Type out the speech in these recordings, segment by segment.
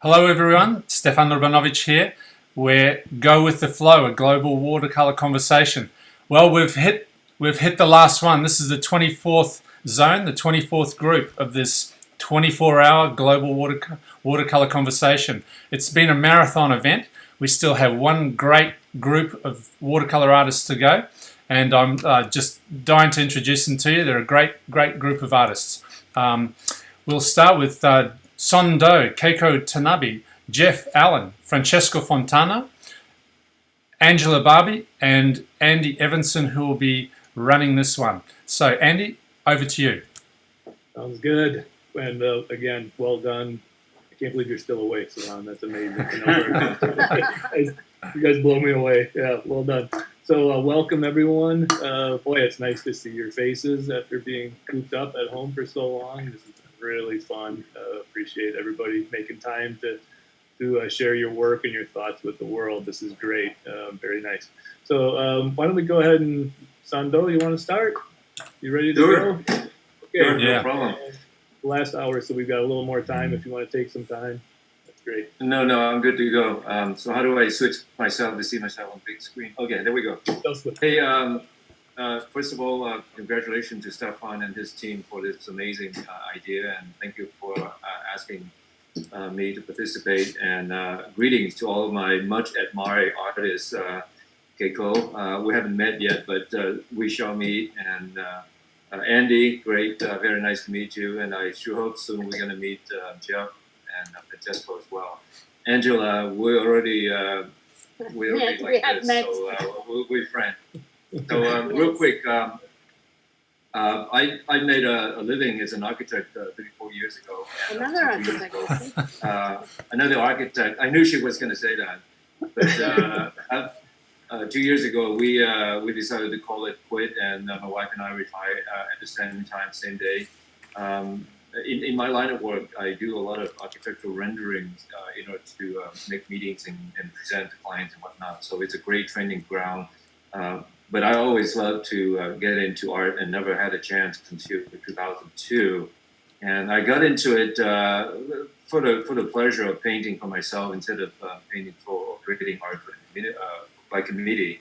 Hello everyone, Szczepan Urbanowicz here. We're Go With The Flow, a global watercolour conversation. Well, we've hit the last one. This is the 24th zone, the 24th group of this 24-hour global watercolour conversation. It's been a marathon event. We still have one great group of watercolour artists to go, and I'm just dying to introduce them to you. They're a great group of artists. We'll start with Sondo, Keiko Tanabe, Geoff Allen, Francesco Fontana, Angela Barbi, and Andy Evansen, who will be running this one. So, Andy, over to you. Sounds good. And again, well done. I can't believe you're still awake, Salon. That's amazing. You guys blow me away. Yeah, well done. So welcome, everyone. Boy, it's nice to see your faces after being cooped up at home for so long. This is really fun. Appreciate everybody making time to share your work and your thoughts with the world. This is great. Very nice. So why don't we go ahead and, Sando, you want to start? You ready to go? Okay. Sure, no problem. Last hour, so we've got a little more time if you want to take some time. That's great. No, I'm good to go. So how do I switch myself to see myself on big screen? Okay, there we go. Hey, first of all, congratulations to Szczepan and his team for this amazing idea, and thank you for asking me to participate. And greetings to all of my much admired artists, Keiko. We haven't met yet, but we shall meet. And Andy, great, very nice to meet you. And I sure hope soon we're going to meet Geoff and Francesco as well. Angela, we already like this, so we're friends. So real quick, I made a living as an architect 34 years ago. Another architect. Another architect. I knew she was going to say that. But 2 years ago, we decided to call it quit, and my wife and I retired at the same time, same day. In my line of work, I do a lot of architectural renderings in order to make meetings and present to clients and whatnot. So it's a great training ground. But I always loved to get into art and never had a chance until 2002. And I got into it for the pleasure of painting for myself instead of painting for creating art for by committee.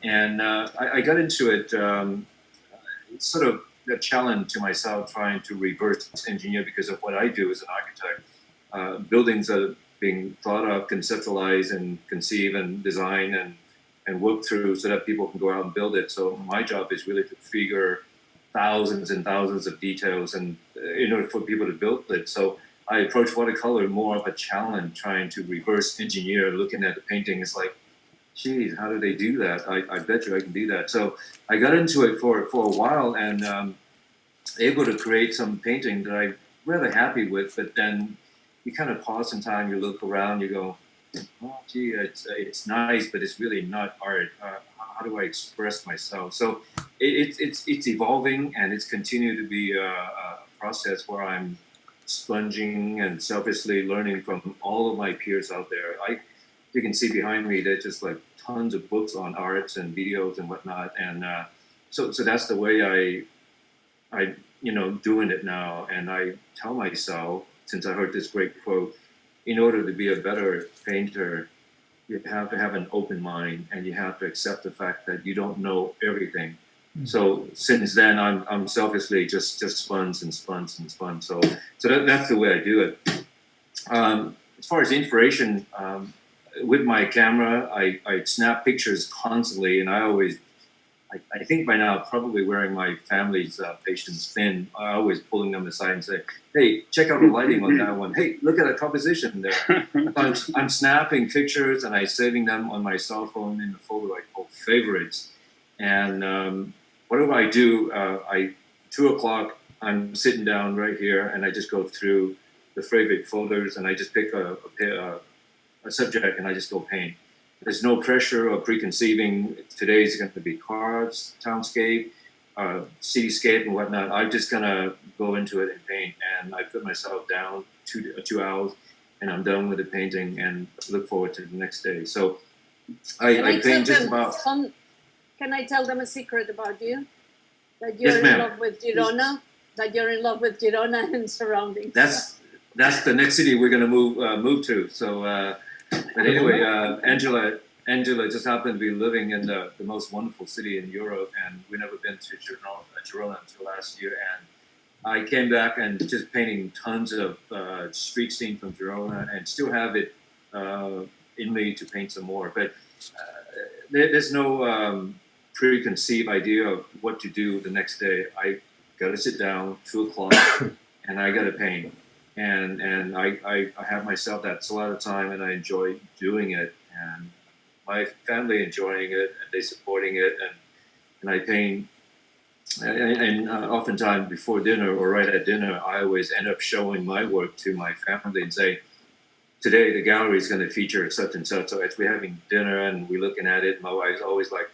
And I got into it sort of a challenge to myself, trying to reverse engineer because of what I do as an architect. Buildings are being thought of, conceptualized, and conceived and designed and work through so that people can go out and build it. So my job is really to figure thousands and thousands of details and in order for people to build it. So I approach watercolor more of a challenge, trying to reverse engineer, looking at the painting. It's like, geez, how do they do that? I bet you I can do that. So I got into it for a while and able to create some painting that I'm rather happy with, but then you kind of pause in time, you look around, you go, oh, gee, it's nice, but it's really not art. How do I express myself? So it's evolving, and it's continued to be a process where I'm sponging and selfishly learning from all of my peers out there. You can see behind me, there's just like tons of books on arts and videos and whatnot, and so that's the way I doing it now. And I tell myself, since I heard this great quote, in order to be a better painter, you have to have an open mind, and you have to accept the fact that you don't know everything. Mm-hmm. So since then, I'm selfishly just spons. So that's the way I do it. As far as inspiration, with my camera, I snap pictures constantly, and I think by now, probably wearing my family's patience thin, I always pulling them aside and say, hey, check out the lighting on that one. Hey, look at the composition there. I'm snapping pictures and I'm saving them on my cell phone in the folder I call favorites. And whatever I do, 2 o'clock, I'm sitting down right here and I just go through the favorite folders and I just pick a subject and I just go paint. There's no pressure or preconceiving. Today's going to be cars, townscape, cityscape, and whatnot. I'm just going to go into it and paint. And I put myself down 2 hours, and I'm done with the painting and look forward to the next day. So I paint just about... Can I tell them a secret about you? That you're in love with Girona? That you're in love with Girona and surroundings? that's the next city we're gonna move to. So, but anyway, Angela just happened to be living in the most wonderful city in Europe, and we never been to Girona until last year. And I came back and just painting tons of street scene from Girona, and still have it in me to paint some more. But there's no preconceived idea of what to do the next day. I gotta sit down 2 o'clock, and I gotta paint. And I have myself that's a lot of time, and I enjoy doing it, and my family enjoying it, and they supporting it, and I paint. And oftentimes before dinner or right at dinner, I always end up showing my work to my family and say, today the gallery is going to feature such and such. So as we're having dinner and we're looking at it, my wife's always like,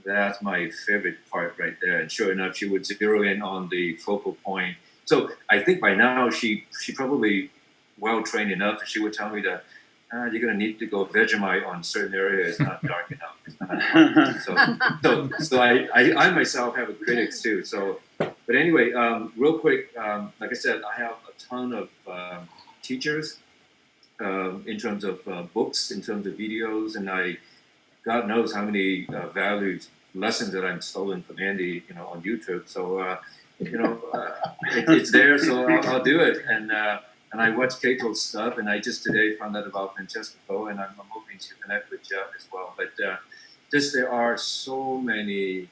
that's my favorite part right there. And sure enough, she would zero in on the focal point. So I think by now she probably well trained enough. She would tell me that you're going to need to go Vegemite on certain areas. It's not dark enough. It's not so I myself have a critics too. So, but anyway, real quick, like I said, I have a ton of teachers in terms of books, in terms of videos, and God knows how many values lessons that I'm stolen from Andy, on YouTube. So, it's there, so I'll do it. And I watch Keiko's stuff, and I just today found out about Francesco, and I'm hoping to connect with Geoff as well. But there are so many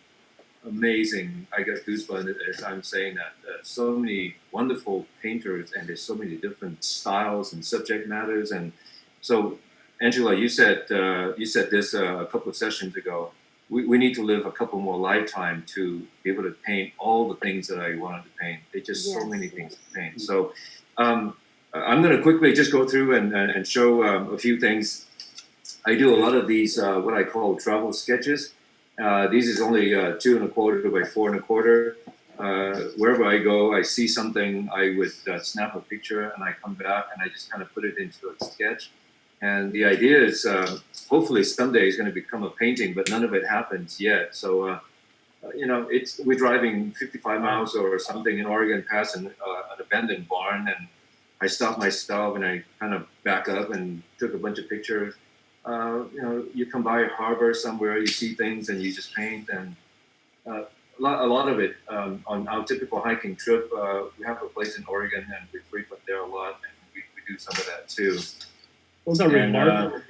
amazing, I get goosebumps as I'm saying that, so many wonderful painters, and there's so many different styles and subject matters. And so, Angela, you said this a couple of sessions ago. We need to live a couple more lifetime to be able to paint all the things that I wanted to paint. There's just so many things to paint. So I'm going to quickly just go through and show a few things. I do a lot of these, what I call travel sketches. These is only 2¼ by 4¼ wherever I go, I see something, I would snap a picture, and I come back and I just kind of put it into a sketch. And the idea is, hopefully someday it's going to become a painting, but none of it happens yet. So, we're driving 55 miles or something in Oregon, past an abandoned barn, and I stopped myself and I kind of back up and took a bunch of pictures. You come by a harbor somewhere, you see things, and you just paint. And a lot of it on our typical hiking trip, we have a place in Oregon, and we frequent there a lot, and we do some of that too. Those are remarkable.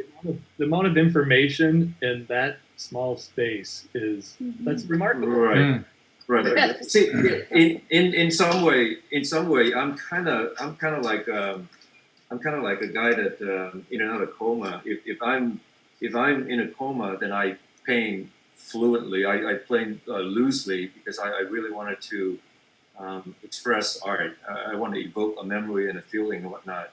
The amount of information in that small space that's remarkable. Right. Right. See, in some way, I'm kind of like a guy that in and out of coma. If I'm in a coma, then I paint fluently. I paint loosely because I really wanted to express art. I want to evoke a memory and a feeling and whatnot.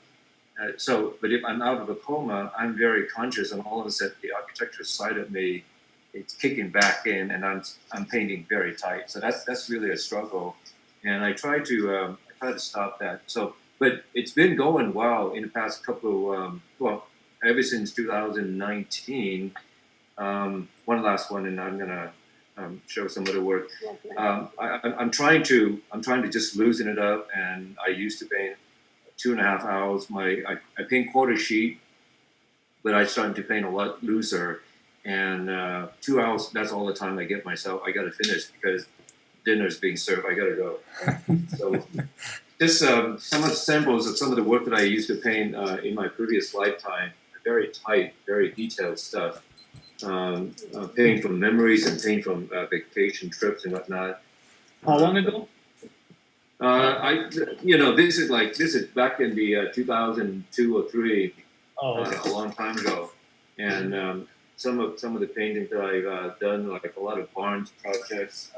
But if I'm out of a coma, I'm very conscious, and all of a sudden the architecture side of me, it's kicking back in, and I'm painting very tight. So that's really a struggle, and I try to stop that. So, but it's been going well in the past couple of ever since 2019. One last one, and I'm gonna show some other work. I'm trying to just loosen it up, and I used to paint 2.5 hours. I paint quarter sheet, but I started to paint a lot looser. And 2 hours, that's all the time I get myself. I got to finish because dinner's being served. I got to go. So just some of the samples of some of the work that I used to paint in my previous lifetime. Very tight, very detailed stuff. Painting from memories and painting from vacation trips and whatnot. How long ago? This is back in the 2002 or 3. Oh, okay. A long time ago. And some of the paintings that I've done, like a lot of Barnes projects.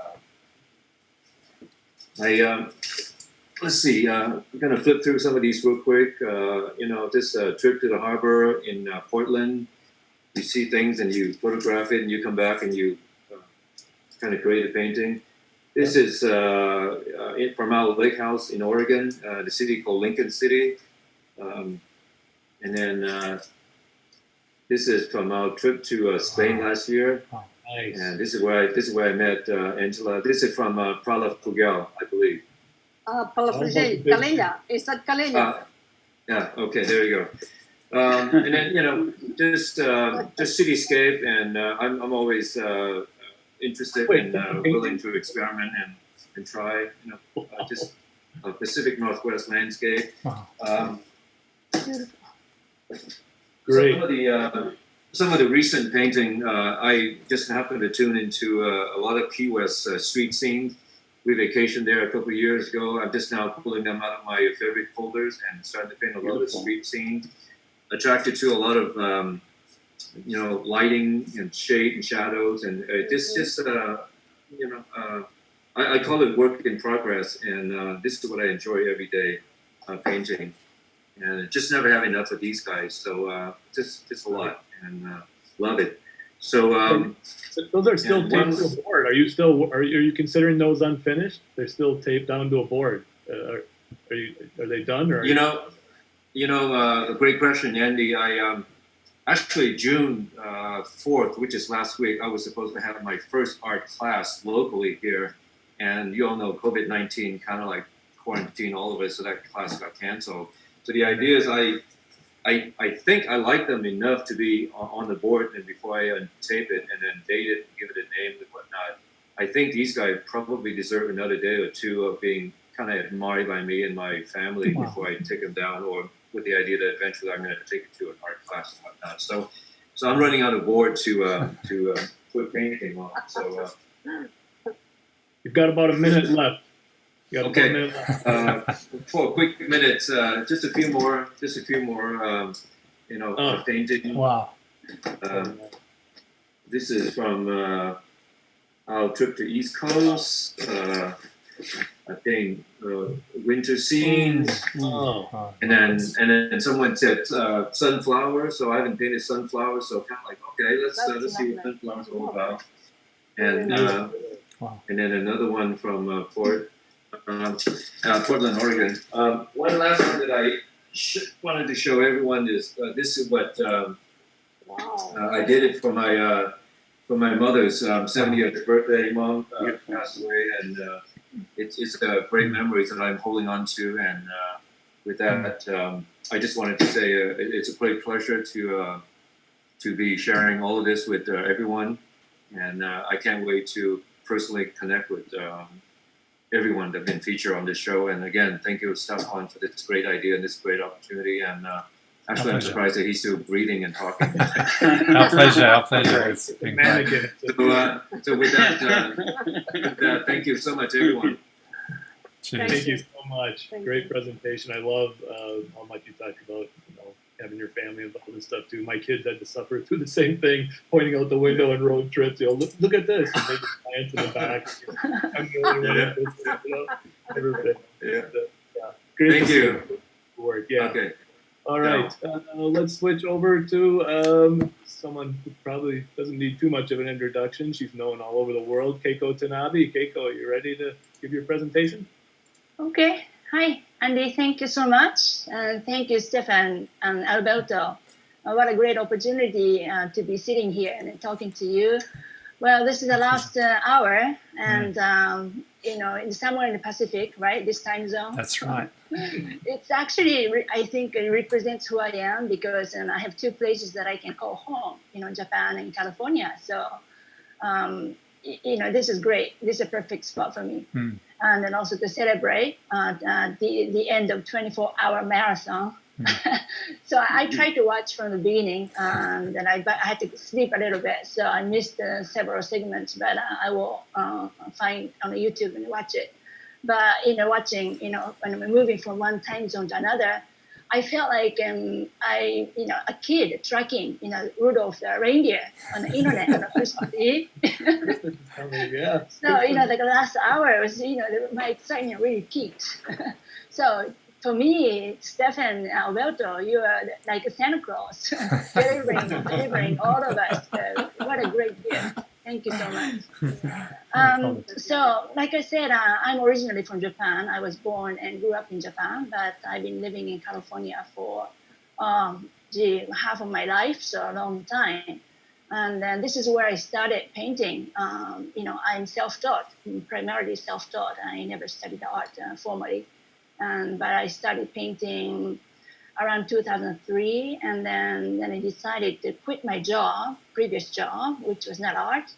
Let's see. I'm gonna flip through some of these real quick. This trip to the harbor in Portland. You see things and you photograph it, and you come back and you kind of create a painting. This is from our lake house in Oregon, the city called Lincoln City, and then. This is from our trip to Spain last year. Oh, nice. And this is where I met Angela. This is from Palafrugell, I believe. Palafrugell, Calella. Is that Calella? Yeah. Okay. There you go. And then just cityscape, and I'm always interested and willing to experiment and try. Just Pacific Northwest landscape. Wow. Great. Some of the recent painting, I just happened to tune into a lot of Key West street scenes. We vacationed there a couple of years ago. I'm just now pulling them out of my favorite folders and starting to paint a lot of street scenes. Attracted to a lot of lighting and shade and shadows, and I call it work in progress, and this is what I enjoy every day, painting, and just never have enough of these guys. So just a lot, and love it. So those are still taped to a board. Are you considering those unfinished? They're still taped down to a board. Are they done? Or a great question, Andy. I actually June 4th, which is last week, I was supposed to have my first art class locally here, and you all know COVID-19 kind of like quarantined all of us, so that class got canceled. So the idea is I think I like them enough to be on the board, and before I tape it and then date it and give it a name and whatnot, I think these guys probably deserve another day or two of being kind of admired by me and my family before I take them down, or with the idea that eventually I'm going to take it to an art class and whatnot. So I'm running out of board to put painting on. So you've got about a minute left. Okay. For a quick minute, just a few more, painting. Wow. This is from our trip to East Coast. I think winter scenes. Oh. And then someone said sunflower, so I haven't painted sunflowers, so kind of like, okay, let's see what sunflowers are all about. And and then another one from Portland, Oregon. One last one that I wanted to show everyone is this is what I did it for my mother's 70th birthday. Mom passed away, and it's great memories that I'm holding on to. And with that, I just wanted to say it's a great pleasure to be sharing all of this with everyone, and I can't wait to personally connect with everyone that's been featured on this show. And again, thank you, Szczepan, for this great idea and this great opportunity. And actually, I'm surprised that he's still breathing and talking. Our pleasure. It's been great. So with that, thank you so much, everyone. Cheers. Thank you so much. Great presentation. I love how much you talked about, having your family involved and stuff too. My kids had to suffer through the same thing, pointing out the window and road trips. Look at this. And they just fly into the back. I'm the only one. Everything. Great. Thank you. Work. Yeah. Okay. All right. Let's switch over to someone who probably doesn't need too much of an introduction. She's known all over the world. Keiko Tanabe. Keiko, are you ready to give your presentation? Okay. Hi, Andy. Thank you so much. Thank you, Szczepan and Alberto. What a great opportunity to be sitting here and talking to you. Well, this is the last hour, and somewhere in the Pacific, right? This time zone. That's right. It's actually, I think, it represents who I am, because I have two places that I can call home. Japan and California. So, this is great. This is a perfect spot for me. And then also to celebrate the end of 24-hour marathon. So I tried to watch from the beginning, and then I had to sleep a little bit, so I missed several segments, but I will find on YouTube and watch it. But watching, when we're moving from one time zone to another, I felt like a kid tracking, Rudolph the reindeer on the internet on Christmas Eve. Yeah. So, the last hour was, my excitement really peaked. So for me, Szczepan, Alberto, you are like a Santa Claus, delivering all of us. What a great gift. Thank you so much. So, like I said, I'm originally from Japan. I was born and grew up in Japan, but I've been living in California for half of my life, so a long time. And then this is where I started painting. I'm self-taught, primarily self-taught. I never studied art formally. But I started painting around 2003, and then I decided to quit my previous job, which was not art,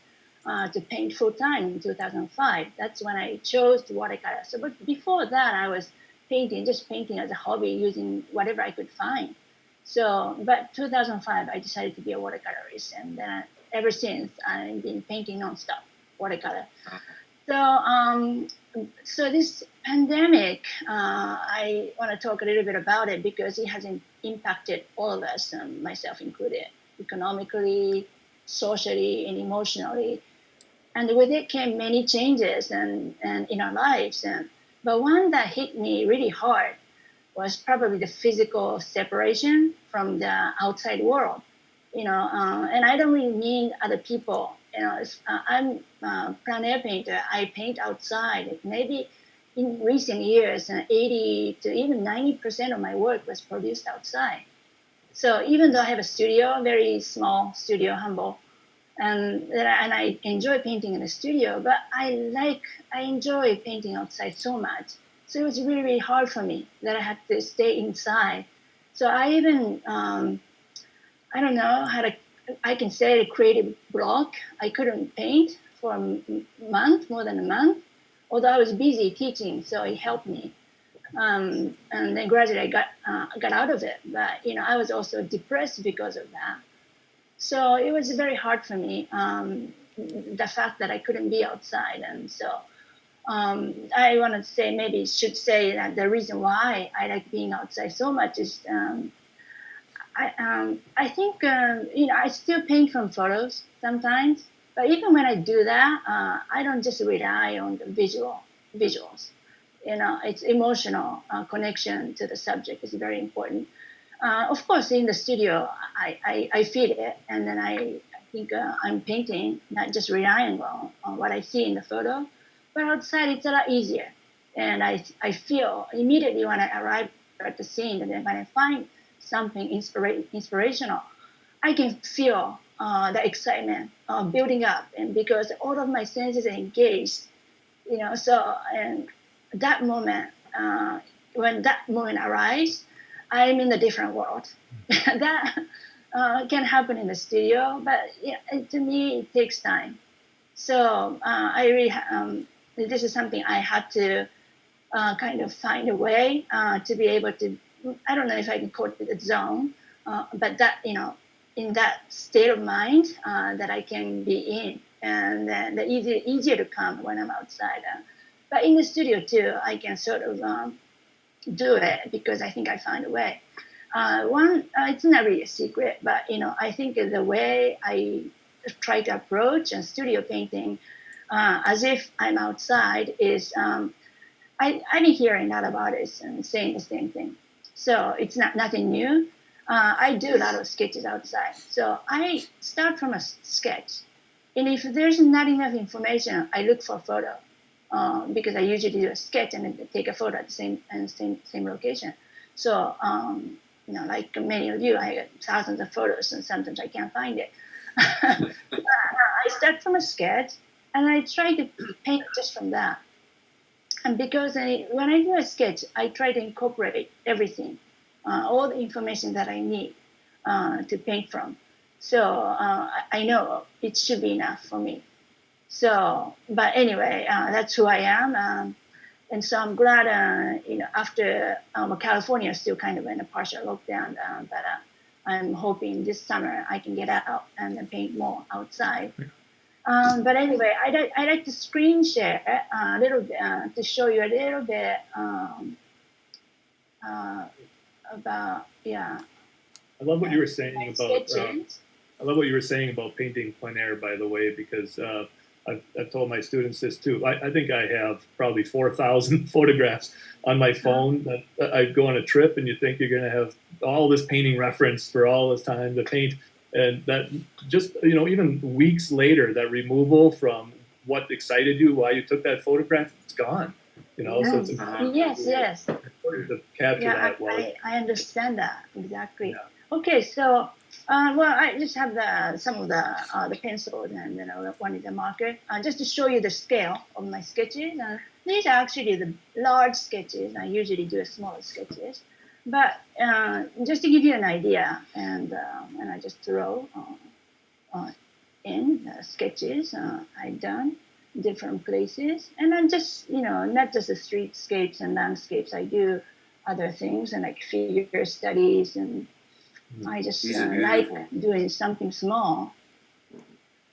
to paint full time in 2005. That's when I chose watercolor. So, but before that, I was just painting as a hobby, using whatever I could find. So, but 2005, I decided to be a watercolorist, and then ever since, I've been painting nonstop watercolor. So this pandemic, I want to talk a little bit about it because it has impacted all of us, myself included, economically, socially, and emotionally. And with it came many changes and in our lives. But one that hit me really hard was probably the physical separation from the outside world. And I don't really mean other people. I'm a plein air painter. I paint outside. Maybe in recent years, 80 to even 90% of my work was produced outside. So even though I have a studio, very small studio, humble, and I enjoy painting in the studio, but I enjoy painting outside so much. So it was really, really hard for me that I had to stay inside. So I even, I don't know how to, I can say a creative block. I couldn't paint for a month, more than a month, although I was busy teaching, so it helped me. And then gradually I got out of it. But, I was also depressed because of that. So it was very hard for me, the fact that I couldn't be outside. And so I want to should say that the reason why I like being outside so much is I think, I still paint from photos sometimes, but even when I do that, I don't just rely on the visuals. It's emotional connection to the subject is very important. Of course, in the studio, I feel it, and then I think I'm painting, not just relying on what I see in the photo, but outside it's a lot easier. And I feel immediately when I arrive at the scene, and then when I find something inspirational, I can feel the excitement building up, and because all of my senses are engaged, so and that moment, when that moment arrives, I'm in a different world. That can happen in the studio, but to me, it takes time. So I really, this is something I had to kind of find a way to be able to, I don't know if I can call it a zone, but that, in that state of mind that I can be in, and then the easier to come when I'm outside. But in the studio too, I can sort of do it because I think I found a way. It's not really a secret, but I think the way I try to approach and studio painting as if I'm outside is I've been hearing a lot of artists and saying the same thing. So it's nothing new. I do a lot of sketches outside. So I start from a sketch, and if there's not enough information, I look for a photo. Because I usually do a sketch and then take a photo at the same location. So, like many of you, I get thousands of photos, and sometimes I can't find it. I start from a sketch, and I try to paint just from that. And because when I do a sketch, I try to incorporate everything, all the information that I need to paint from. So I know it should be enough for me. So, but anyway, that's who I am. And so I'm glad, after California is still kind of in a partial lockdown, but I'm hoping this summer I can get out and paint more outside. But anyway, I like to screen share a little bit to show you a little bit about, I love what you were saying about. sketches. I love what you were saying about painting plein air, by the way, because I've told my students this too. I think I have probably 4,000 photographs on my phone that I go on a trip, and you think you're going to have all this painting reference for all this time to paint. And that just, even weeks later, that removal from what excited you, why you took that photograph, it's gone. So it's Yes. important to capture that. I understand that exactly. Yeah. Okay, so I just have some of the pencils, and one is a marker, just to show you the scale of my sketches. These are actually the large sketches. I usually do smaller sketches, But just to give you an idea, and I just throw in sketches I've done different places, and I'm just not just the streetscapes and landscapes. I do other things and like figure studies, and I just These are like beautiful. doing something small.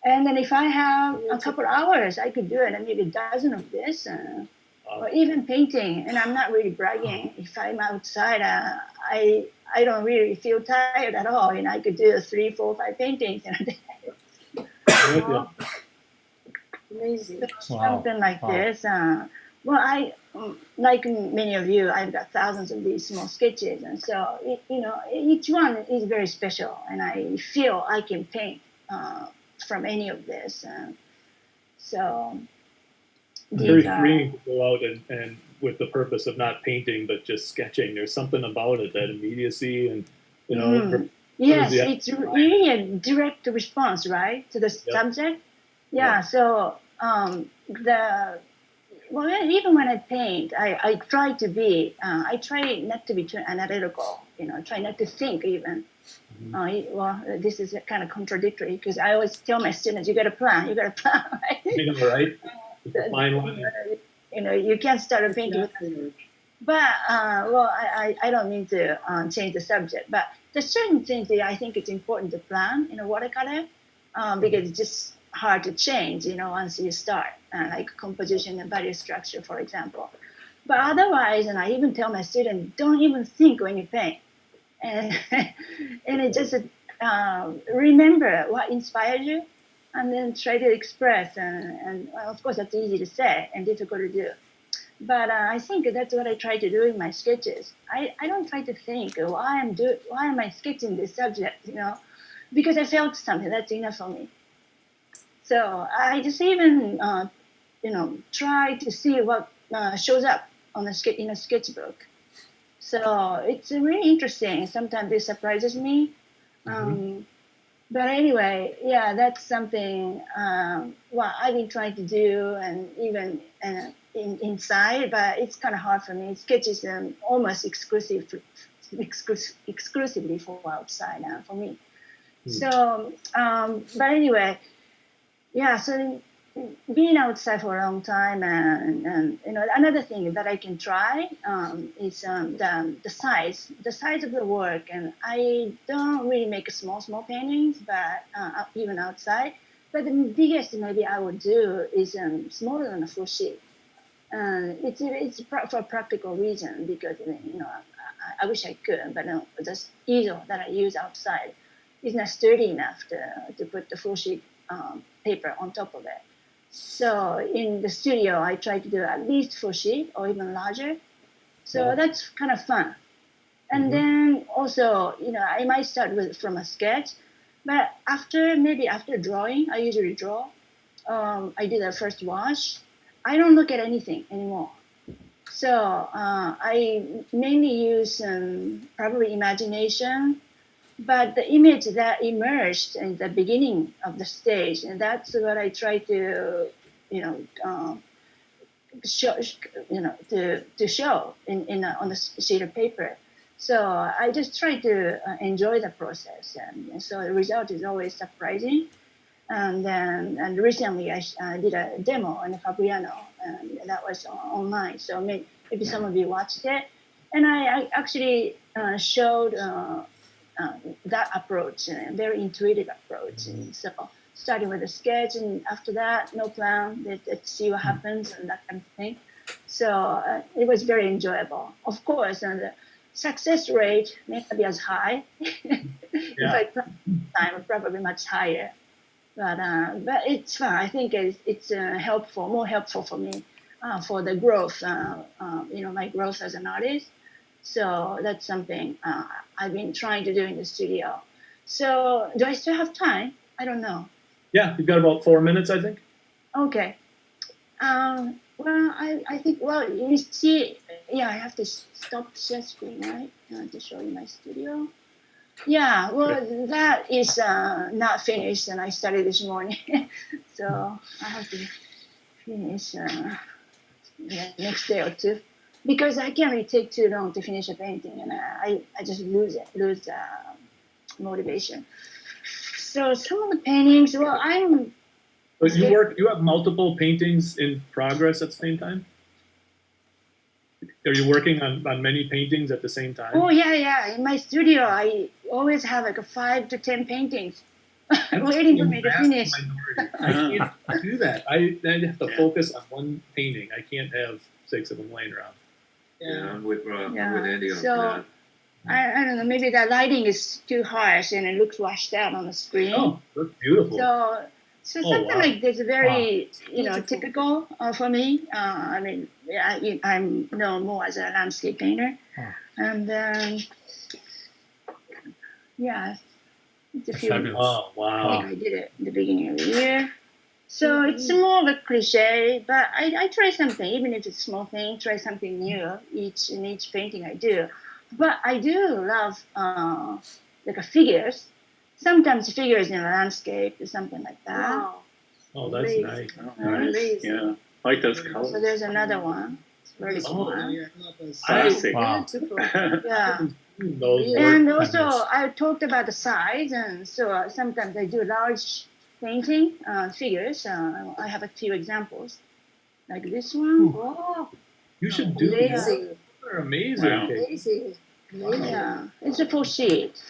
And then if I have a couple hours, I could do it, and maybe a dozen of this, or even painting. And I'm not really bragging. If I'm outside, I don't really feel tired at all, and I could do 3, 4, 5 paintings in a day. Yeah. Amazing. Something like Wow. this. Well, I like many of you, I've got thousands of these small sketches, and so each one is very special, and I feel I can paint from any of this. So It's very these are freeing to go out and with the purpose of not painting but just sketching. There's something about it, that immediacy, and yes, the- it's really a direct response, right, to the subject. Yeah. So even when I paint, I try to be, I try not to be too analytical, try not to think even. This is kind of contradictory because I always tell my students, you got a plan, right? right? It's a fine line. You can't start a painting without. But I don't mean to change the subject, but there's certain things that I think it's important to plan in a watercolor because it's just hard to change, once you start, like composition and body structure, for example. But otherwise, and I even tell my students, don't even think when you paint, and it just remember what inspired you, and then try to express. And well, of course, that's easy to say and difficult to do. But I think that's what I try to do in my sketches. I don't try to think why am I sketching this subject, because I felt something. That's enough for me. So I just even try to see what shows up on in a sketchbook. So it's really interesting. Sometimes it surprises me. But anyway, that's something I've been trying to do, and even inside, but it's kind of hard for me. Sketches almost exclusively for outside now for me. So, but anyway, so being outside for a long time, and another thing that I can try is the size of the work. And I don't really make small paintings, but even outside. But the biggest maybe I would do is smaller than a full sheet. It's for a practical reason, because I wish I could, but no, this easel that I use outside is not sturdy enough to put the full sheet paper on top of it. So in the studio, I try to do at least full sheet or even larger. So that's kind of fun. And then also, I might start from a sketch, but after drawing, I usually draw. I do the first wash. I don't look at anything anymore. So I mainly use probably imagination, but the image that emerged in the beginning of the stage, and that's what I try to, show, to show on the sheet of paper. So I just try to enjoy the process, and so the result is always surprising. And recently I did a demo on the Fabriano, and that was online. So maybe some of you watched it, and I actually showed that approach, a very intuitive approach. And so starting with a sketch, and after that, no plan, let's see what happens, and that kind of thing. So it was very enjoyable. Of course, and the success rate may not be as high. If I time, probably much higher. But it's fun. I think it's more helpful for me for the growth, my growth as an artist. So that's something I've been trying to do in the studio. So do I still have time? I don't know. Yeah, you've got about 4 minutes, I think. Okay. Well, I think, you see, I have to stop share screen, right? To show you my studio. Yeah, well, that is not finished, and I started this morning. So I have to finish the next day or two. because I can't really take too long to finish a painting, and I just lose motivation. So some of the paintings, well, But you have multiple paintings in progress at the same time? Are you working on many paintings at the same time? Oh yeah. In my studio, I always have like 5 to 10 paintings waiting for me to finish. I can't do that. I have to focus on one painting. I can't have 6 of them laying around. Yeah, I'm with Andy on So that. I don't know. Maybe the lighting is too harsh and it looks washed out on the screen. Oh, that's beautiful. So something wow. like this is very, Beautiful. typical for me. I mean, I'm known more as a landscape painter, and it's a few. Fabulous. Oh, wow. I did it in the beginning of the year. So it's more of a cliche, but I try something, even if it's a small thing. Try something new in each painting I do. But I do love figures. Sometimes figures in a landscape or something like that. Wow. Oh, that's Amazing. nice. Amazing. Yeah, I like those So colors. there's another one. It's very Oh, small. Classic. Wow. Beautiful. Yeah. Those Yeah. work. And also, Fabulous. I talked about the size, and so sometimes I do large painting figures. I have a few examples, like this one. Oh, You should do that. amazing. They're amazing. Wow. Okay. Amazing. Amazing. Yeah, it's a full sheet.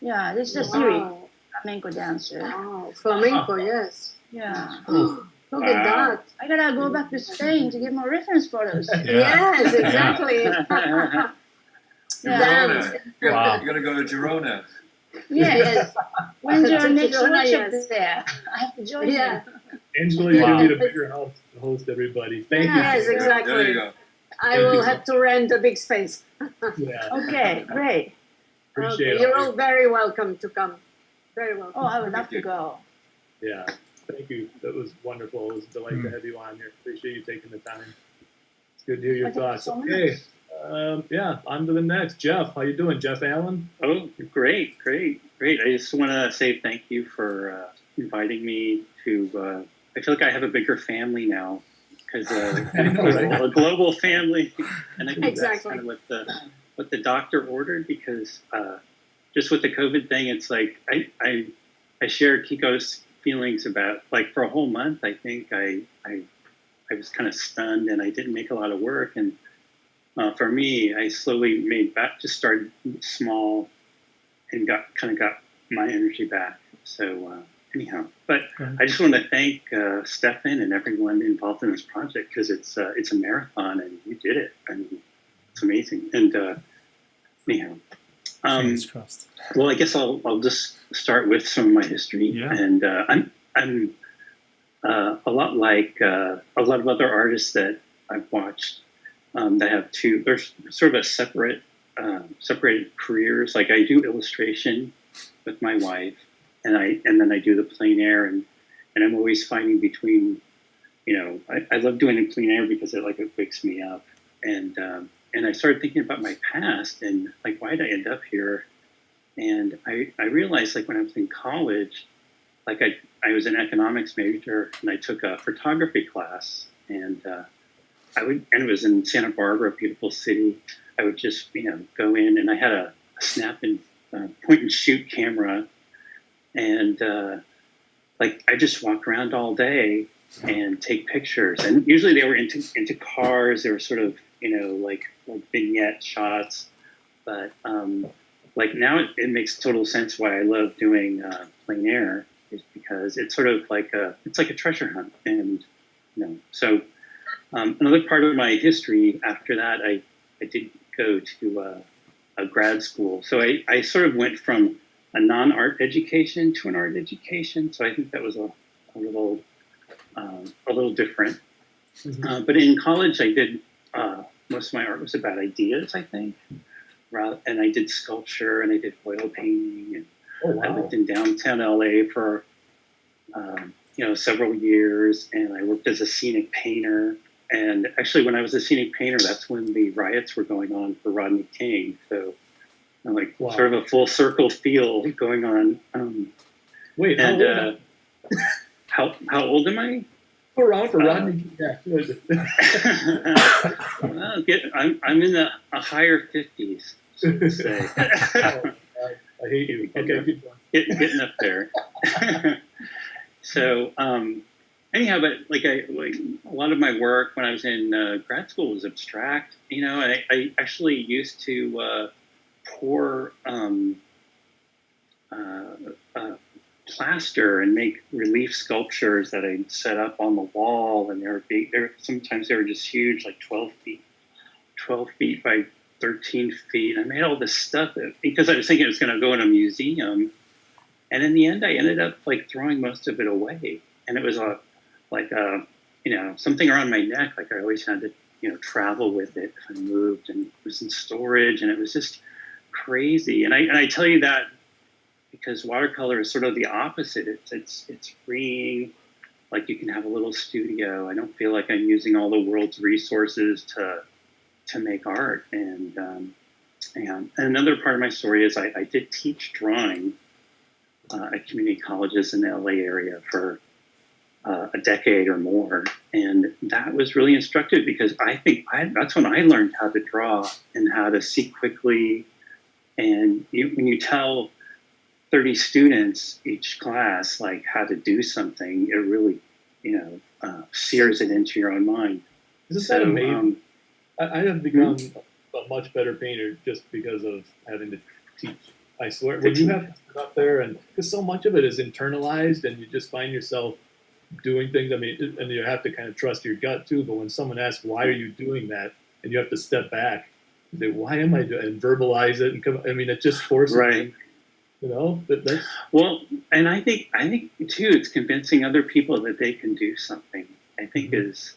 Yeah, this is a series, Wow. flamenco dancer. Wow. Flamenco, yes. Yeah, Look Wow. at that. I gotta go back to Spain to get more reference photos. Yes, exactly. Yeah. Girona. Wow. You're gonna go to Girona. Yes. When's your To next Girona, workshop yes. there? I have to join Yeah. Angela, you're Wow. going to need a bigger house to host everybody. Thank Yes, you. exactly. There you go. I will have to rent a big space. Yeah, you. Okay, great. appreciate You're it. all very welcome to come. Very welcome. Oh, I would love to go. Yeah, thank you. That was wonderful. It was a delight to have you on here. Appreciate you taking the time. It's good to hear your Thank you thoughts. so much. Okay, on to the next. Jeff, how you doing? Jeff Allen? Oh, great. I just want to say thank you for inviting me to. I feel like I have a bigger family now because a global family, and I think that's Exactly. kind of what the doctor ordered. Because just with the COVID thing, it's like I shared Keiko's feelings about, like, for a whole month. I think I was kind of stunned and I didn't make a lot of work. And for me, I slowly just started small and got my energy back. So anyhow, but I just want to thank Szczepan and everyone involved in this project, because it's a marathon and you did it. I mean, it's amazing. And anyhow, Fingers crossed. well, I guess I'll just start with some of my history. Yeah. And I'm a lot like a lot of other artists that I've watched that have there's sort of a separated careers. Like, I do illustration with my wife, and then I do the plein air, and I'm always finding between, I love doing the plein air because it wakes me up. And I started thinking about my past and, like, why did I end up here? And I realized, like, when I was in college, like, I was an economics major and I took a photography class, and it was in Santa Barbara, a beautiful city. I would just, go in, and I had a snap and point and shoot camera. And I just walk around all day and take pictures. And usually they were into cars. They were sort of, like vignette shots. But now it makes total sense why I love doing plein air, is because it's sort of like it's like a treasure hunt. And so another part of my history after that, I did go to a grad school. So I sort of went from a non-art education to an art education. So I think that was a little different. Mhm. But in college, I did most of my art was about ideas, I think. And I did sculpture, and I did oil painting, and Oh, I wow. lived in downtown LA for several years, and I worked as a scenic painter. And actually, when I was a scenic painter, that's when the riots were going on for Rodney King. So, Wow. sort of a full circle feel going on. Wait, how And old? how old am I? around for Rodney. Yeah. Well, I'm in a higher 50s, so to say. I hate you. Okay, keep going. Getting up there. So, anyhow, but like a lot of my work when I was in grad school was abstract, and I actually used to pour plaster and make relief sculptures that I set up on the wall, and they were big. Sometimes they were just huge, like 12 feet by 13 feet. I made all this stuff because I was thinking it was going to go in a museum, and in the end, I ended up like throwing most of it away, and it was something around my neck. Like I always had to travel with it if I moved, and it was in storage, and it was just crazy. And I tell you that because watercolor is sort of the opposite. It's freeing. Like you can have a little studio. I don't feel like I'm using all the world's resources to make art. And another part of my story is I did teach drawing at community colleges in the LA area for a decade or more, and that was really instructive because I think that's when I learned how to draw and how to see quickly. And when you tell 30 students each class like how to do something, it really sears it into your own mind. Isn't that amazing? I have become a much better painter just because of having to teach. I swear, when you have to sit up there, and because so much of it is internalized, and you just find yourself doing things. I mean, and you have to kind of trust your gut too. But when someone asks, "Why are you doing that?" and you have to step back and say, "Why am I doing?" and verbalize it, and come. I mean, it just forces right. That's Well, and I think too, it's convincing other people that they can do something. I think that's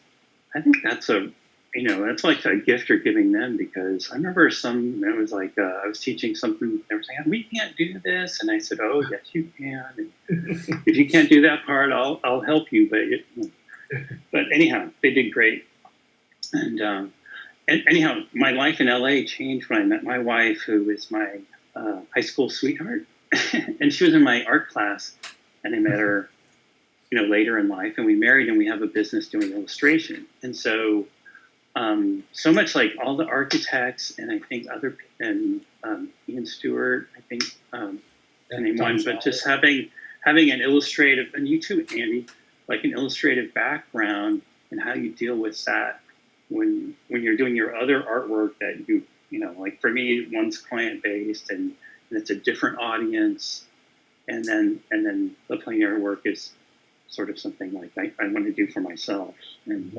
that's like a gift you're giving them, because I remember it was like I was teaching something. They were saying, "We can't do this," and I said, "Oh, yes, you can. And if you can't do that part, I'll help you." But anyhow, they did great. And anyhow, my life in LA changed when I met my wife, who is my high school sweetheart, and she was in my art class, and I met her, later in life, and we married, and we have a business doing illustration, and so. So much like all the architects, and I think Ian Stewart, I think to name one, but just having an illustrative, and you too, Andy, like an illustrative background and how you deal with that when you're doing your other artwork that like for me, one's client based and it's a different audience, and then the plein air work is sort of something like I want to do for myself, and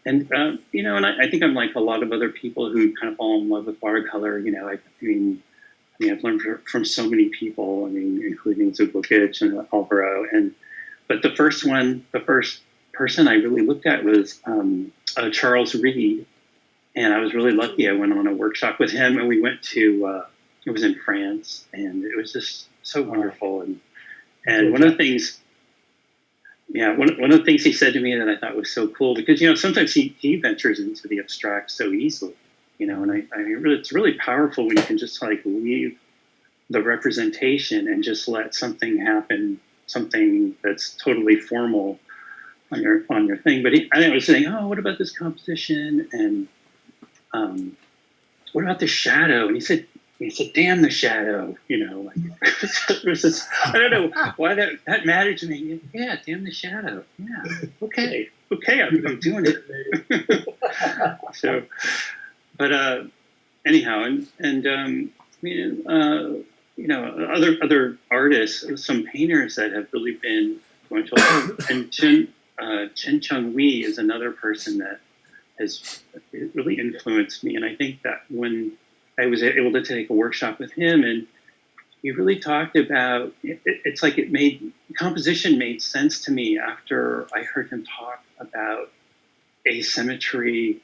I think I'm like a lot of other people who kind of fall in love with watercolor. I've learned from so many people. Including Zubovic and Alvaro. But the first person I really looked at was Charles Reed, and I was really lucky. I went on a workshop with him, and we went to it was in France, and it was just so wonderful. And one of the things. Yeah, one of the things he said to me that I thought was so cool, because sometimes he ventures into the abstract so easily, and it's really powerful when you can just like leave the representation and just let something happen, something that's totally formal on your thing. But I was saying, oh, what about this composition, and what about the shadow? And he said, damn the shadow, it was just, I don't know why that mattered to me. Yeah, damn the shadow. Yeah, okay, I'm doing it. So, but anyhow, other artists, some painters that have really been influential, and Chen Chung Wei is another person that has really influenced me, and I think that when I was able to take a workshop with him, and he really talked about it's like composition made sense to me after I heard him talk about asymmetry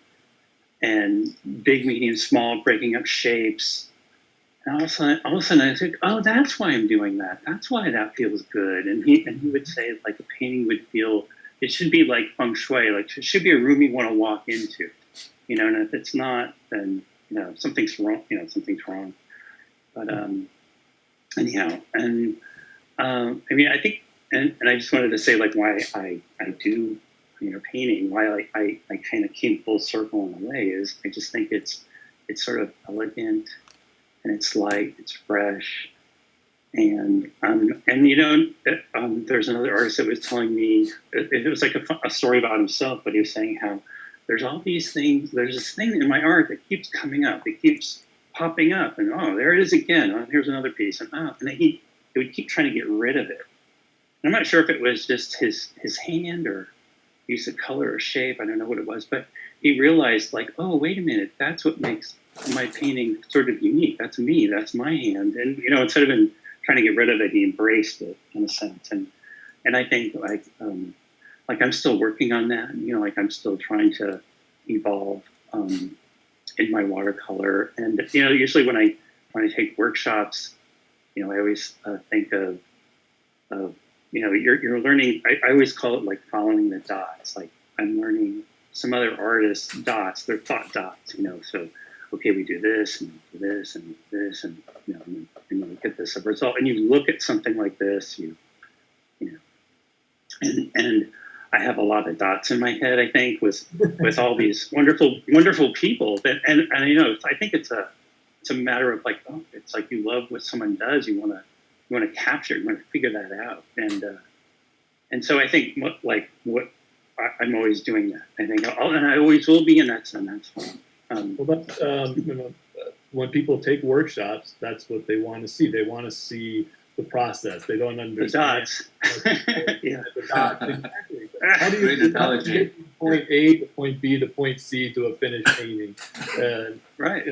and big, medium, small, breaking up shapes. And all of a sudden I was like, oh, that's why I'm doing that. That's why that feels good. And he would say like a painting would feel, it should be like feng shui, like it should be a room you want to walk into, and if it's not, then something's wrong. Something's wrong. But anyhow, and I think, and I just wanted to say like why I do painting, why I kind of came full circle in a way is I just think it's sort of elegant and it's light, it's fresh, and there's another artist that was telling me it was like a story about himself, but he was saying how there's all these things, there's this thing in my art that keeps coming up, it keeps popping up, and oh, there it is again, oh, here's another piece, and he would keep trying to get rid of it. And I'm not sure if it was just his hand or use of color or shape, I don't know what it was, but he realized like, oh, wait a minute, that's what makes my painting sort of unique. That's me, that's my hand. And instead of him trying to get rid of it, he embraced it in a sense. And I think like I'm still working on that. Like I'm still trying to evolve in my watercolor. And usually when I take workshops, I always think of you're learning. I always call it like following the dots. Like I'm learning some other artists' dots, their thought dots. So okay, we do this and do this and this and and you get this result. And you look at something like this, and I have a lot of dots in my head. I think with all these wonderful people that and I think it's a matter of like, oh, it's like you love what someone does. You want to capture, you want to figure that out, and so I think what I'm always doing that. I think, and I always will be, and that's fine. Well, that's when people take workshops, that's what they want to see. They want to see the process. They don't understand the dots. Yeah, the dots. Exactly. How do you get from point A to point B to point C to a finished painting? Right.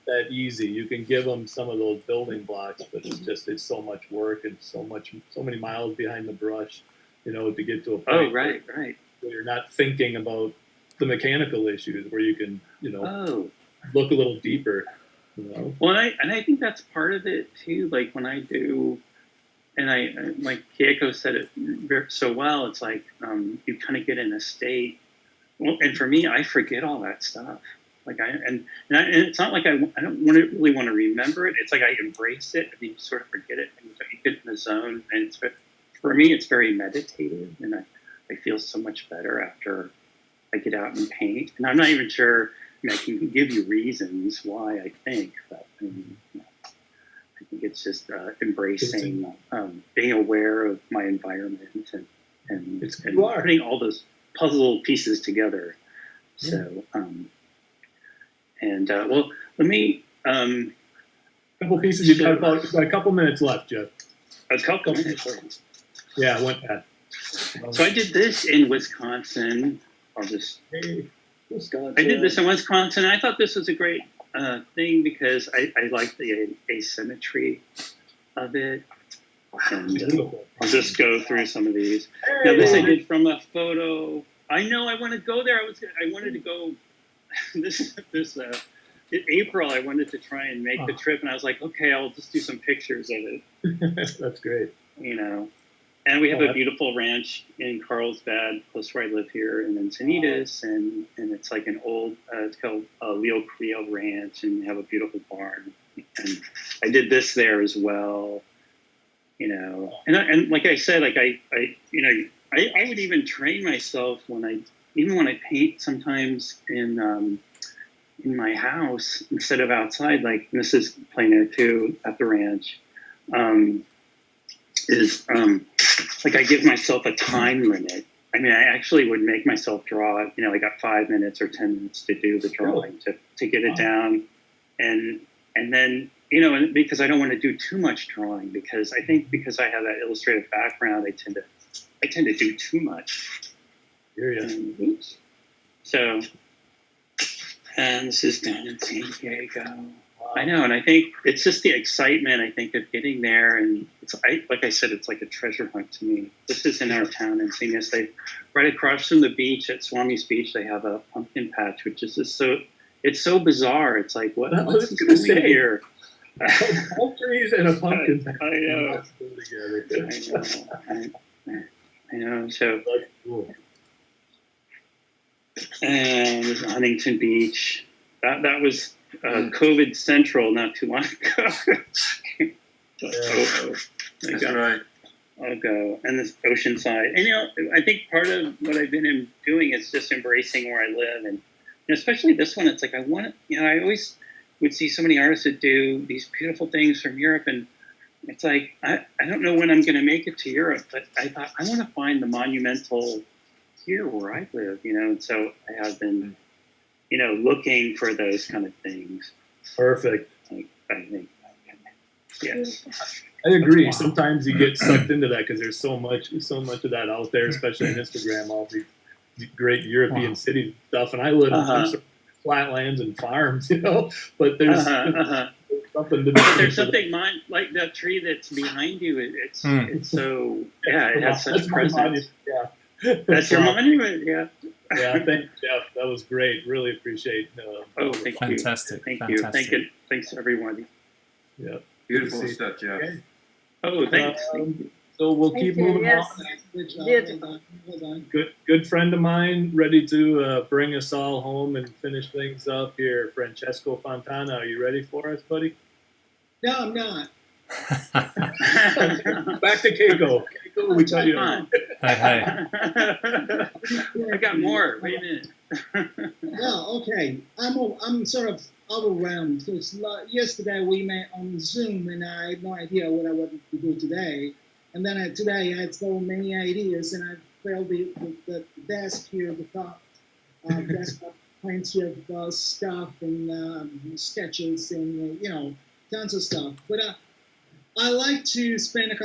That easy. You can give them some of those building blocks, but it's so much work and so many miles behind the brush, to get to a point. Oh, right. Where you're not thinking about the mechanical issues, where you can, look a little deeper. Well, and I think that's part of it too. Like when I do, and I like Keiko said it so well. It's like you kind of get in a state. Well, and for me, I forget all that stuff. Like and it's not like I don't really want to remember it. It's like I embrace it and you sort of forget it and you get in the zone. And for me, it's very meditative, and I feel so much better after I get out and paint. And I'm not even sure. I can give you reasons why I think, but I think it's just embracing, being aware of my environment and putting all those puzzle pieces together. So, well, let me. A couple pieces. You've got a couple minutes left, Geoff. A couple minutes. Yeah, I went that. So I did this in Wisconsin. I'll just. Wisconsin. I did this in Wisconsin. I thought this was a great thing because I like the asymmetry of it. And I'll just go through some of these. Now, this I did from a photo. I know I want to go there. I wanted to go. In April, I wanted to try and make the trip, and I was like, okay, I'll just do some pictures of it. That's great. And we have a beautiful ranch in Carlsbad, close where I live here in Encinitas, and it's like an old, it's called Leo Creo Ranch, and we have a beautiful barn. And I did this there as well, And like I said, like I would even train myself when I paint sometimes in my house instead of outside. Like this is playing there too at the ranch. Like I give myself a time limit. I mean, I actually would make myself draw, I got 5 minutes or 10 minutes to do the drawing to get it down. And then, and because I don't want to do too much drawing, because I think because I have that illustrative background, I tend to do too much. Oops. So, and this is down in San Diego. I know, and I think it's just the excitement, I think, of getting there, and like I said, it's like a treasure hunt to me. This is in our town in St. Right across from the beach at Swami's Beach, they have a pumpkin patch, which is just it's so bizarre. It's like, what's going here? All trees and a pumpkin patch. I know. I know. So, and this is Huntington Beach. That was COVID Central not too long ago. That's right. I'll go. And this Oceanside. And, I think part of what I've been doing is just embracing where I live. And especially this one, it's like I want to, I always would see so many artists that do these beautiful things from Europe. And it's like, I don't know when I'm going to make it to Europe, but I thought I want to find the monumental here where I live, and so I have been, looking for those kind of things. Perfect. I think, yes. I agree. Sometimes you get sucked into that because there's so much of that out there, especially on Instagram, all these great European cities and stuff. And I live in flatlands and farms, but there's something to do. There's something like that tree that's behind you. It's so, it has such presence. Yeah. That's your monument, yeah. Yeah, thanks, Geoff. That was great. Really appreciate. Thank Fantastic. you. Fantastic. Thanks everyone. Yeah. Beautiful stuff, Geoff. Okay. Oh, thanks. So we'll keep moving Yes. on. Beautiful. Hold on. Good friend of mine, ready to bring us all home and finish things up here. Francesco Fontana, are you ready for us, buddy? No, I'm not. Back to Keiko. Keiko, we tell you. Hey. I got more. Wait a minute. Well, okay. I'm sort of overwhelmed because yesterday we met on Zoom and I had no idea what I wanted to do today. And then today I had so many ideas and I felt the desk here at the top. Desk got plenty of stuff and sketches and tons of stuff. But I like to spend a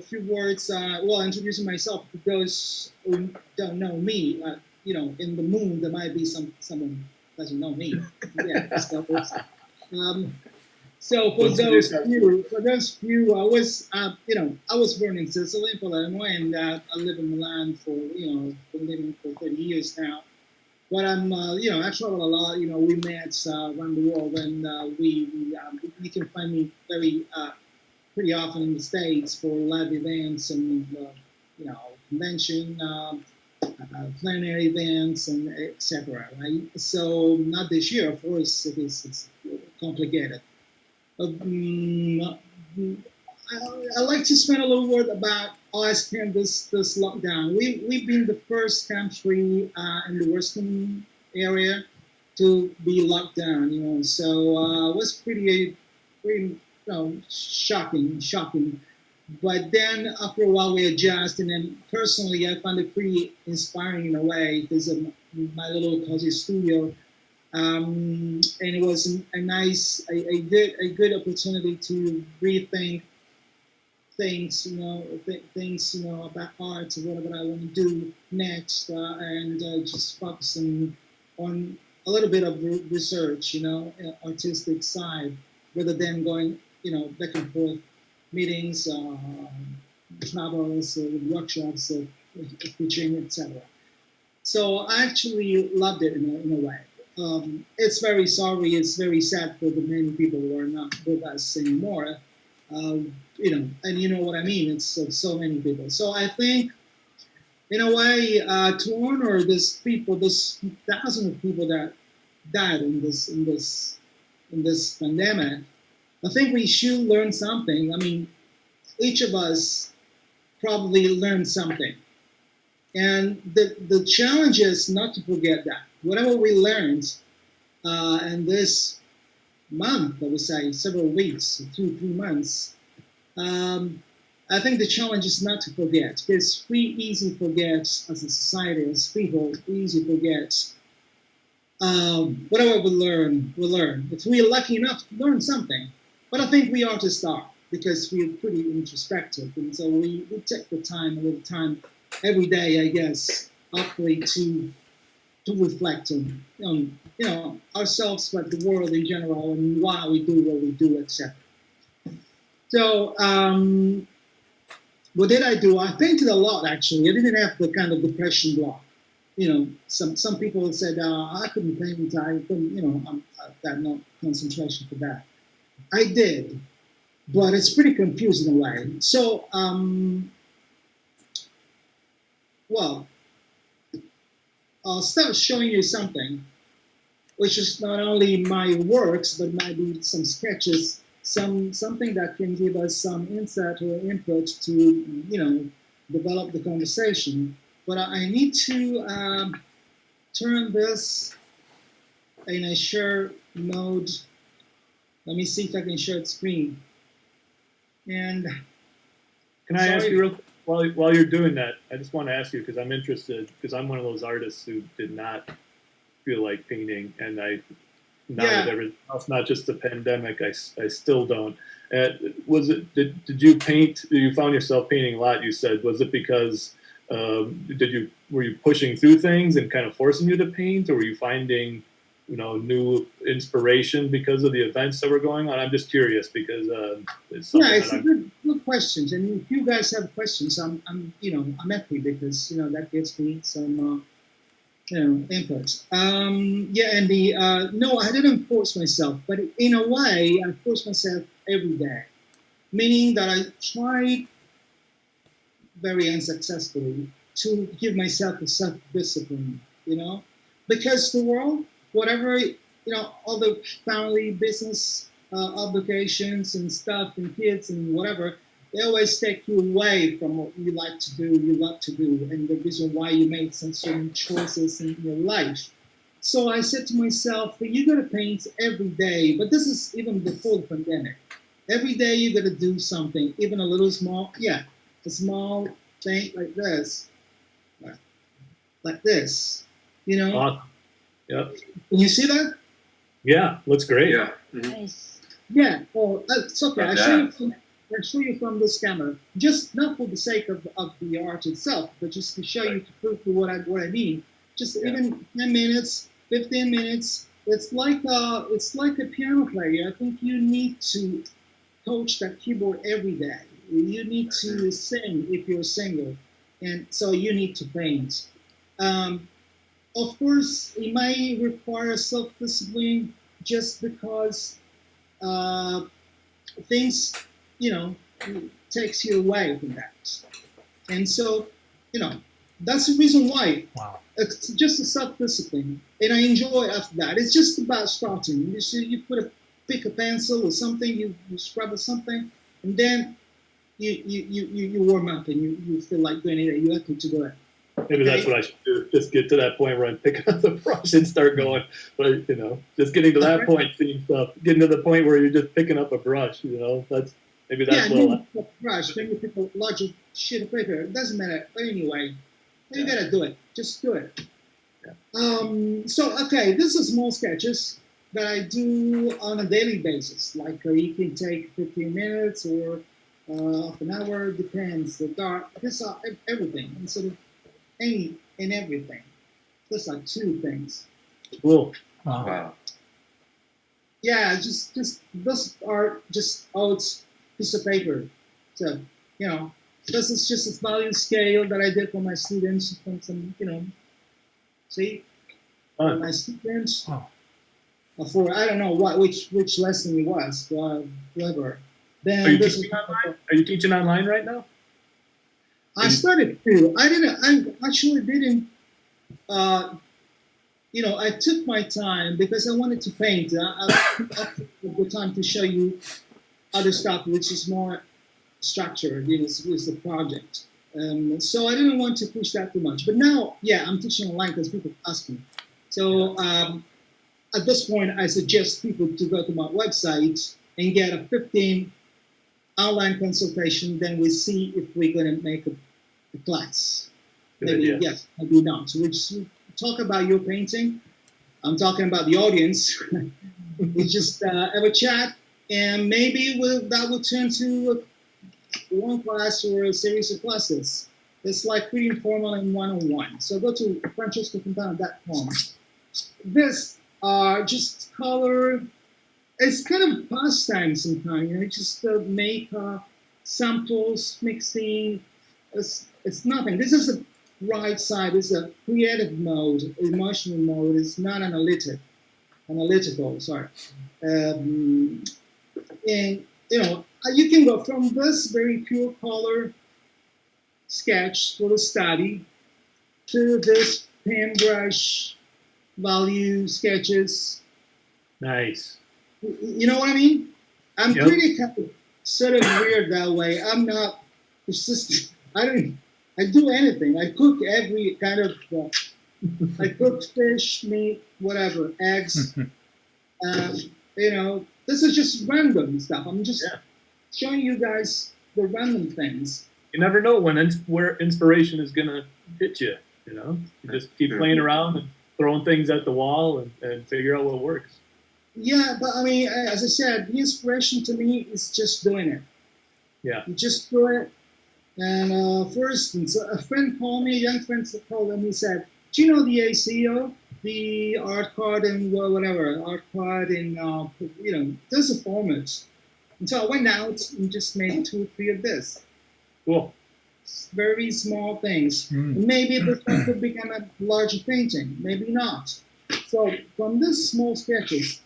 few words, introducing myself to those who don't know me. In the moon, there might be someone who doesn't know me. Yeah. So for those few, I was born in Sicily, Palermo, and I live in Milan for, been living for 30 years now. But I travel a lot. We met around the world, and you can find me pretty often in the States for live events and convention, plenary events, and etc. Right? So not this year, of course. It's complicated. I like to spend a little word about how I spent this lockdown. We've been the first country in the Western area to be locked down, so it was pretty shocking. But then after a while we adjust, and then personally I found it pretty inspiring in a way because of my little cozy studio. And it was a good opportunity to rethink things, about art, whatever I want to do next, and just focusing on a little bit of research, artistic side, rather than going, back and forth meetings, travels, workshops, teaching, etc. So I actually loved it in a way. It's very sad for the many people who are not with us anymore. And you know what I mean. It's so many people. So I think, in a way, to honor this thousands of people that died in this pandemic, I think we should learn something. I mean, each of us probably learned something, and the challenge is not to forget that. Whatever we learned in this month, I would say several weeks, 2-3 months, I think the challenge is not to forget, because we easily forget as a society, as people, we easily forget. Whatever we learn. If we are lucky enough to learn something, but I think we ought to start because we're pretty introspective, and so we take a little time every day, I guess, hopefully to reflect on ourselves, but the world in general, and why we do what we do, etc. So, what did I do? I painted a lot, actually. I didn't have the kind of depression block. Some people said I couldn't paint. I couldn't. I've got no concentration for that. I did, but it's pretty confusing in a way. So, I'll start showing you something, which is not only my works, but might be some sketches something that can give us some insight or input to, develop the conversation. But I need to turn this in a share mode. Let me see if I can share the screen. And Can I ask you real quick, while you're doing that, I just want to ask you, because I'm interested, because I'm one of those artists who did not feel like painting, and with everything else, not just the pandemic, I still don't. Did you paint, you found yourself painting a lot, you said, was it because, were you pushing through things and kind of forcing you to paint, or were you finding, new inspiration because of the events that were going on? I'm just curious because it's a good questions. And if you guys have questions, I'm happy because that gives me some input. No, I didn't force myself, but in a way, I forced myself every day, meaning that I tried very unsuccessfully to give myself a self-discipline, because the world, whatever, all the family business obligations and stuff and kids and whatever, they always take you away from what you like to do, and the reason why you made some certain choices in your life. So I said to myself, you got to paint every day, but this is even before the pandemic. Every day you got to do something, even a little small, a small thing like this, Awesome. Yep. Can you see that? Yeah, looks great. Yeah. Nice. Yeah. Oh, it's okay. Like I'll show you from this camera, just not for the sake of the art itself, but just to show you, to prove what I mean. Just even 10 minutes, 15 minutes. It's like a piano player. I think you need to coach that keyboard every day. You need to sing if you're a singer, and so you need to paint. Of course, it may require self-discipline just because things, takes you away from that. And so, that's the reason why. Wow. It's just a self-discipline. And I enjoy after that. It's just about starting. You pick a pencil or something, you scrub or something, and then you warm up and you feel like doing it, you're happy to do it. Maybe that's what I should do. Just get to that point where I'm picking up the brush and start going. But just getting to that point seems tough. Getting to the point where you're just picking up a brush. That's then you brush. Then you pick a larger sheet of paper. It doesn't matter. But anyway, you gotta do it. Just do it. Yeah. This is small sketches that I do on a daily basis. Like you can take 15 minutes or half an hour. Depends. This are everything. Instead of any and everything. Just like two things. Cool. Wow. Yeah, just those are just old piece of paper. So, this is just a value scale that I did for my students from some, see? My students. For I don't know which lesson it was, whatever. Then Are you teaching online right now? I started to. I actually didn't. I took my time because I wanted to paint. I took the time to show you other stuff, which is more structured. With the project. So I didn't want to push that too much. But now, I'm teaching online because people ask me. So at this point, I suggest people to go to my website and get a 15 online consultation. Then we see if we're going to make a class. Maybe yes, maybe not. So we talk about your painting. I'm talking about the audience. We just have a chat, and maybe that will turn to one class or a series of classes. It's like pretty informal and one-on-one. So go to francescofontana.com. This just color. It's kind of pastime sometimes. Just make samples, mixing. It's nothing. This is the right side. It's a creative mode, emotional mode. It's not analytical. Sorry. And you can go from this very pure color sketch for the study to this paintbrush value sketches. Nice. You know what I mean? I'm Yep. pretty kind of sort of weird that way. I'm not persistent. I do anything. I cook every kind of. I cook fish, meat, whatever, eggs. This is just random stuff. I'm just showing you guys the random things. You never know where inspiration is gonna hit you. You just keep playing around and throwing things at the wall and figure out what works. Yeah, but I mean, as I said, the inspiration to me is just doing it. Yeah. You just do it. And for instance, a young friend called me, he said, do you know the ACO? The art card and art card and, there's a format. And so I went out and just made 2 or 3 of this. Cool. Very small things. Maybe this one could become a larger painting, maybe not. So from this small sketches,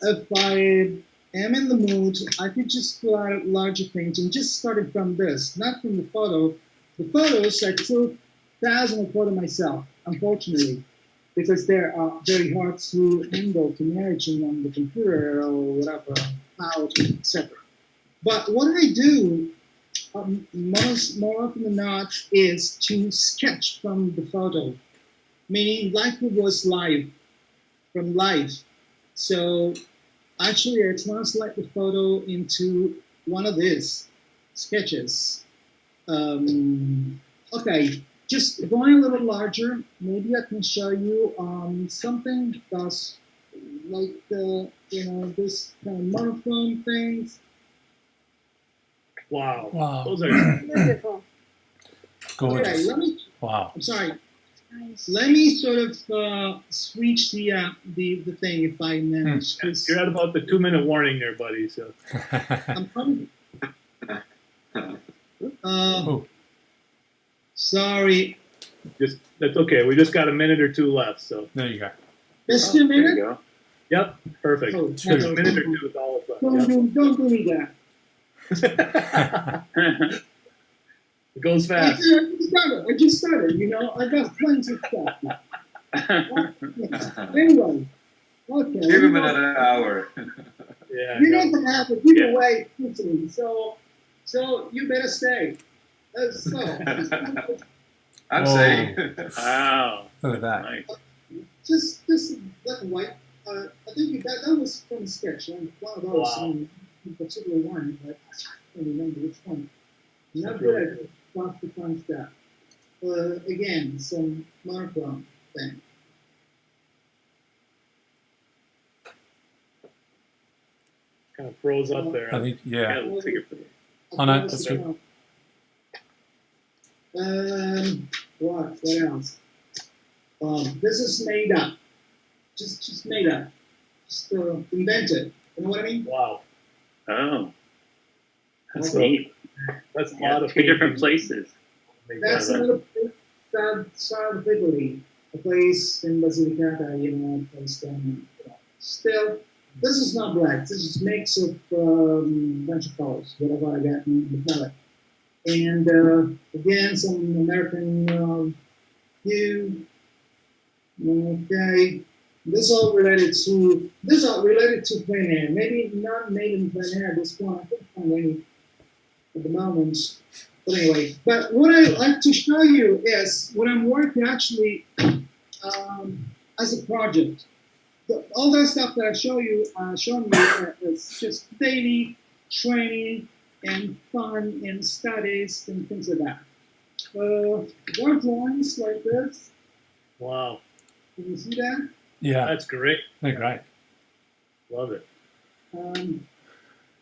if I am in the mood, I could just pull out a larger painting, just starting from this, not from the photo. The photos, I took thousands of photos myself, unfortunately, because they are very hard to handle, to managing on the computer or whatever, out, etc. But what I do more often than not is to sketch from the photo, meaning like it was from life. So actually I translate the photo into one of these sketches. Okay, just going a little larger, maybe I can show you something that's like this kind of monochrome things. Wow. Wow. Those are Beautiful. Gorgeous. Okay, Wow. I'm sorry. Nice. Let me sort of switch the thing if I manage. 'Cause you're at about the 2-minute warning there, buddy. So I'm coming. Oh. Sorry. that's okay. We just got a minute or 2 left. So There you go. Just 2 There you minutes? go. yep, perfect. Oh, Two. A minute or 2 is all it's don't do me that. It goes I fast. just started, I got plenty of stuff. Anyway, okay. Give him another hour. Yeah. You know what happened. People wait quickly, so you better stay. So, I'm Oh. saying. Wow. Look at that. Nice. just black and white. I think that was from a sketch, one of those, Wow. in particular one, but I don't remember which one. Not That's really good. Lots of fun stuff. Again, some monochrome thing. Kind of froze up there. I think, Yeah, yeah. it looks like it. Oh, no, that's good. What else? This is made up. Just made up. Just invented. You know what I mean? Wow. Oh, that's So, neat. That's a Yeah, lot of 2 different paintings. places. That's another south of Italy, a place in Basilicata, a place down. Still, this is not black. This is mix of bunch of colors, whatever I got in the palette. And again, some American hue. Okay, this all related to plein air. Maybe not made in plein air. This one I couldn't find any at the moment. But anyway, but what I like to show you is when I'm working actually as a project. All that stuff that I shown you is just daily training and fun and studies and things like that. There are drawings like this. Wow. Can you see that? Yeah, That's great. they're great. Love it.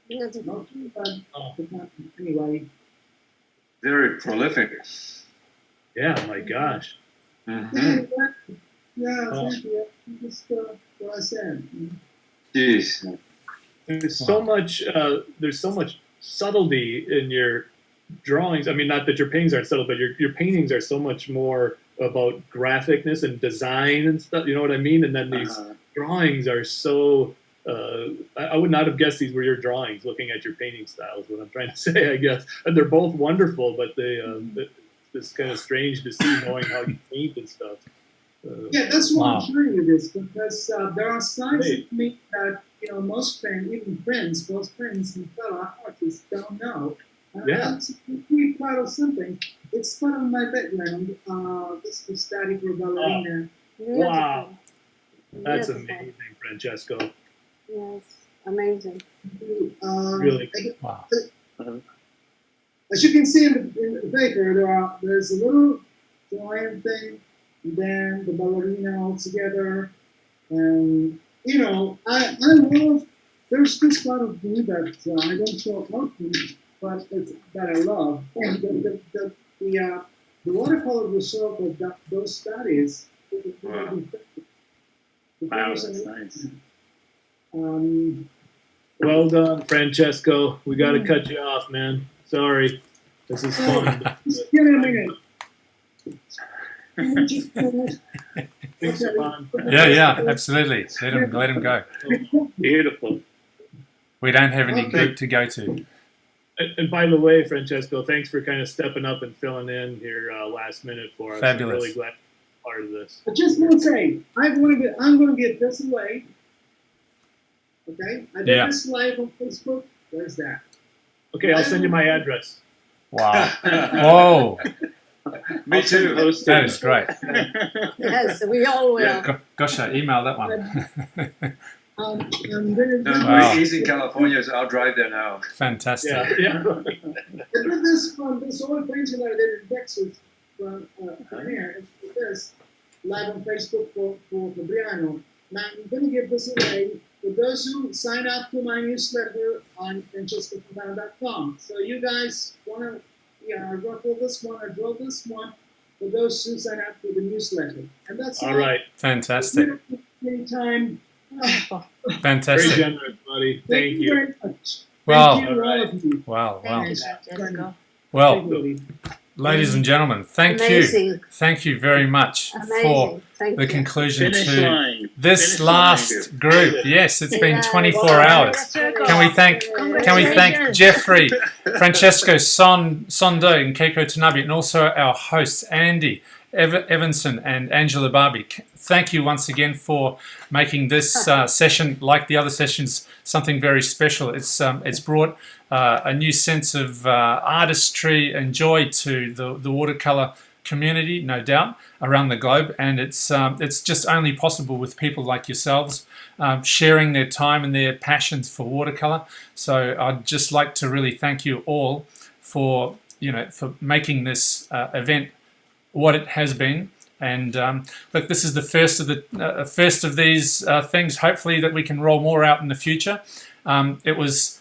Beautiful. Not too bad. Oh. But not, anyway, Very prolific. Yeah, my gosh. Mhm. yeah, Oh. thank you. Just what I said. Jeez. There's so much subtlety in your drawings. I mean, not that your paintings aren't subtle, but your paintings are so much more about graphicness and design and stuff. You know what I mean? And then these drawings are so. I would not have guessed these were your drawings. Looking at your painting styles, what I'm trying to say, I guess, and they're both wonderful. But it's kind of strange to see, knowing how you paint and stuff. Yeah, that's why Wow. I'm showing you this, because there are sides of me that, most friends, even friends, close friends and fellow artists don't know. Yeah. I'm pretty proud of something. It's part of my background. This is study for ballerina. Wow. That's Beautiful. amazing, Francesco. Yes, amazing. Really Wow. As you can see in the paper, there's a little drawing thing, and then the ballerina all together. And, I love, there's this part of me that I don't show often, but that I love. And the watercolor result of those studies. Wow. The Wow, pictures that's are- nice. well done, Francesco. We got to cut you off, man. Sorry. This is fun. Just give me a minute. Thanks, Szczepan. Yeah, absolutely. Let him go. Beautiful. We don't have any Okay. group to go to. And by the way, Francesco, thanks for kind of stepping up and filling in here last minute for us. Fabulous. I'm really glad to be part of this. I just want to say, I'm going to get this away. Okay? I did Yeah. this live on Facebook. There's that. Okay, I'll send you my address. Wow. Whoa. Me too. That is great. Yes, we all will. Yeah. Gosh, I email that one. I'm going No, to Wow. He's in California, so I'll drive there now. Fantastic. Yeah. I did this from this old painting that I did in Texas from here. It's this live on Facebook for Fabriano. Now I'm going to give this away for those who sign up to my newsletter on francescofontana.com. So you guys want to, I ruffle this one, I draw this one for those who sign up for the newsletter. And that's All right. Fantastic. Anytime. Very Fantastic. generous, buddy. Thank you. very much. Wow. Thank you, all of you. Wow. Thank you, Francesco. Well, ladies and gentlemen, thank you. Amazing. Thank you very much for Amazing. Thank the you. conclusion Finish to line. this Finish last line. group. Yes, it's been Yeah. 24 Wow. hours. Francesco. Can we thank Congratulations. Jeffrey, Francesco Sondo, and Keiko Tanabe, and also our hosts Andy, Evansen, and Angela Barbi. Thank you once again for making this session, like the other sessions, something very special. It's brought a new sense of artistry and joy to the watercolor community, no doubt, around the globe, and it's just only possible with people like yourselves sharing their time and their passions for watercolor. So I'd just like to really thank you all for making this event what it has been. And look, this is the first of these things. Hopefully, that we can roll more out in the future. It was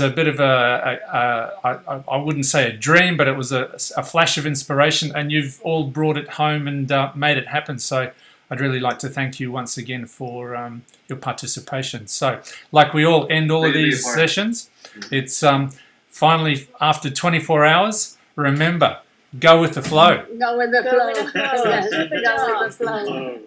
a bit of I wouldn't say a dream, but it was a flash of inspiration, and you've all brought it home and made it happen. So I'd really like to thank you once again for your participation. So, like we all end all of Great to be a these part. sessions, it's finally after 24 hours. Remember, go with the flow. Go with the flow. with the flow. Yes, go with the flow. Oh.